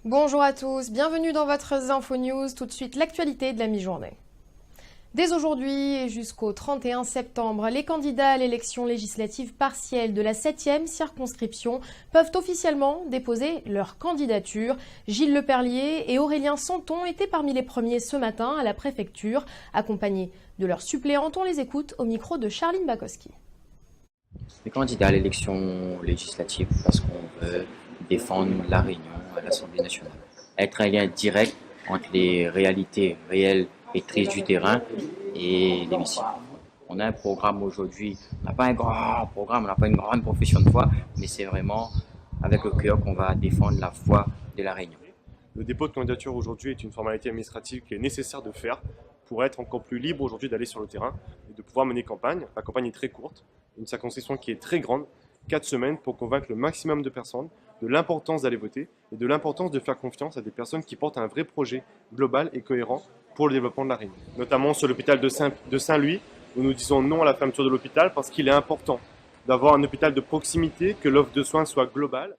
Bonjour à tous, bienvenue dans votre Info News. Tout de suite, l'actualité de la mi-journée. Dès aujourd'hui et jusqu'au 31 septembre, les candidats à l'élection législative partielle de la 7e circonscription peuvent officiellement déposer leur candidature. Gilles Leperlier et Aurélien Santon étaient parmi les premiers ce matin à la préfecture, accompagnés de leurs suppléantes. On les écoute au micro de Charline Bakowski. Les candidats à l'élection législative parce qu'on veut défendre la Réunion à l'Assemblée nationale. Être un lien direct entre les réalités réelles et tristes du terrain et l'hémicycle. On a un programme aujourd'hui, on n'a pas un grand programme, on n'a pas une grande profession de foi, mais c'est vraiment avec le cœur qu'on va défendre la foi de la Réunion. Le dépôt de candidature aujourd'hui est une formalité administrative qui est nécessaire de faire pour être encore plus libre aujourd'hui d'aller sur le terrain et de pouvoir mener campagne. La campagne est très courte, une circonscription qui est très grande, 4 semaines pour convaincre le maximum de personnes de l'importance d'aller voter et de l'importance de faire confiance à des personnes qui portent un vrai projet global et cohérent pour le développement de la Réunion. Notamment sur l'hôpital de Saint-Louis, où nous disons non à la fermeture de l'hôpital parce qu'il est important d'avoir un hôpital de proximité, que l'offre de soins soit globale.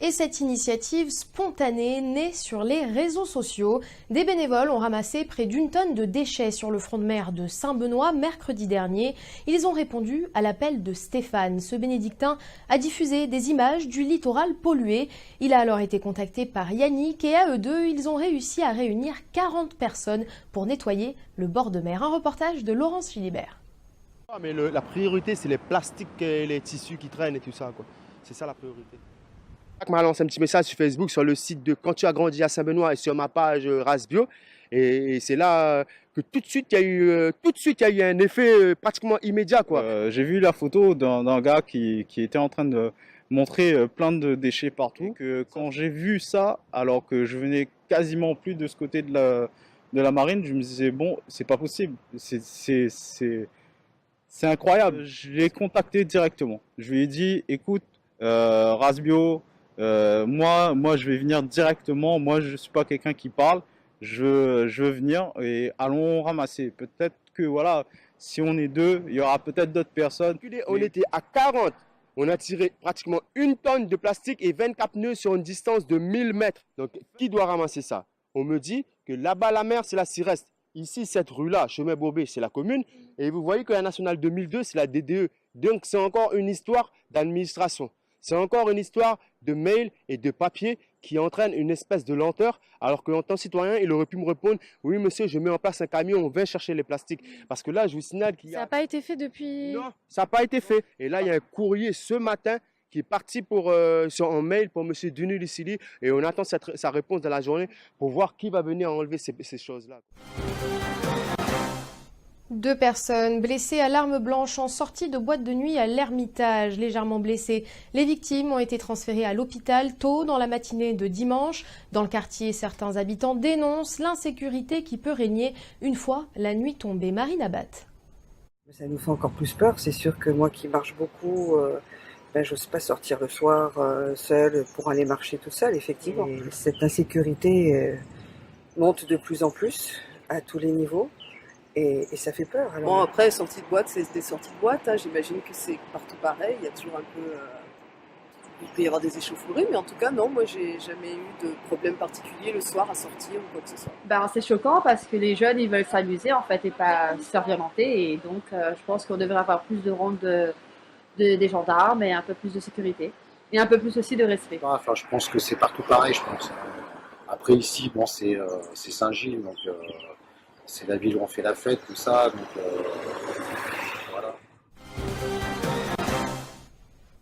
Et cette initiative spontanée née sur les réseaux sociaux. Des bénévoles ont ramassé près d'1 tonne de déchets sur le front de mer de Saint-Benoît mercredi dernier. Ils ont répondu à l'appel de Stéphane. Ce bénédictin a diffusé des images du littoral pollué. Il a alors été contacté par Yannick et à eux deux, ils ont réussi à réunir 40 personnes pour nettoyer le bord de mer. Un reportage de Laurence Philibert. Mais la priorité, c'est les plastiques et les tissus qui traînent et tout ça, quoi. C'est ça la priorité. Je m'a lancé un petit message sur Facebook, sur le site de Quand tu as grandi à Saint-Benoît et sur ma page Race Bio. Et c'est là que tout de suite, il y a eu un effet pratiquement immédiat, quoi. J'ai vu la photo d'un gars qui était en train de montrer plein de déchets partout. Que quand j'ai vu ça, alors que je venais quasiment plus de ce côté de la marine, je me disais, bon, c'est pas possible. C'est incroyable. Je l'ai contacté directement. Je lui ai dit, écoute, Race Bio, moi je vais venir directement, moi je suis pas quelqu'un qui parle, je veux venir et allons ramasser. Peut-être que voilà, si on est deux, il y aura peut-être d'autres personnes. On était à 40, on a tiré pratiquement 1 tonne de plastique et 24 nœuds sur une distance de 1000 mètres. Donc qui doit ramasser ça? On me dit que là-bas la mer c'est la Cireste. Ici, cette rue-là, Chemin Bourbet, c'est la commune. Et vous voyez que la nationale 2002, c'est la DDE. Donc c'est encore une histoire d'administration. C'est encore une histoire de mail et de papier qui entraîne une espèce de lenteur, alors que en tant que citoyen, il aurait pu me répondre « Oui, monsieur, je mets en place un camion, on va chercher les plastiques. » Parce que là, je vous signale qu'il y a... Ça n'a pas été fait depuis... Non, ça n'a pas été fait. Et là, il y a un courrier ce matin qui est parti en mail pour monsieur Denis Lucili et on attend sa réponse dans la journée pour voir qui va venir enlever ces choses-là. 2 personnes blessées à l'arme blanche en sortie de boîte de nuit à l'Ermitage. Légèrement blessées, les victimes ont été transférées à l'hôpital tôt dans la matinée de dimanche. Dans le quartier, certains habitants dénoncent l'insécurité qui peut régner une fois la nuit tombée. Marine Abat. Ça nous fait encore plus peur. C'est sûr que moi qui marche beaucoup, j'ose pas sortir le soir seule pour aller marcher tout seul, effectivement. Et cette insécurité monte de plus en plus à tous les niveaux. Et ça fait peur. Alors... Bon, après, sorties de boîte, c'est des sorties de boîte. Hein. J'imagine que c'est partout pareil. Il y a toujours un peu... Il peut y avoir des échauffourées, mais en tout cas, non, moi, j'ai jamais eu de problème particulier le soir à sortir ou quoi que ce soit. C'est choquant parce que les jeunes, ils veulent s'amuser, en fait, et pas se faire violenter. Et donc, je pense qu'on devrait avoir plus de rondes des gendarmes et un peu plus de sécurité. Et un peu plus aussi de respect. Enfin, je pense que c'est partout pareil, je pense. Après, ici, bon, c'est Saint-Gilles, donc... c'est la ville où on fait la fête, tout ça, donc voilà.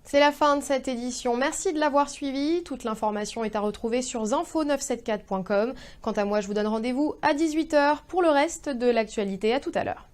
C'est la fin de cette édition. Merci de l'avoir suivi. Toute l'information est à retrouver sur zinfo974.com. Quant à moi, je vous donne rendez-vous à 18 h pour le reste de l'actualité. À tout à l'heure.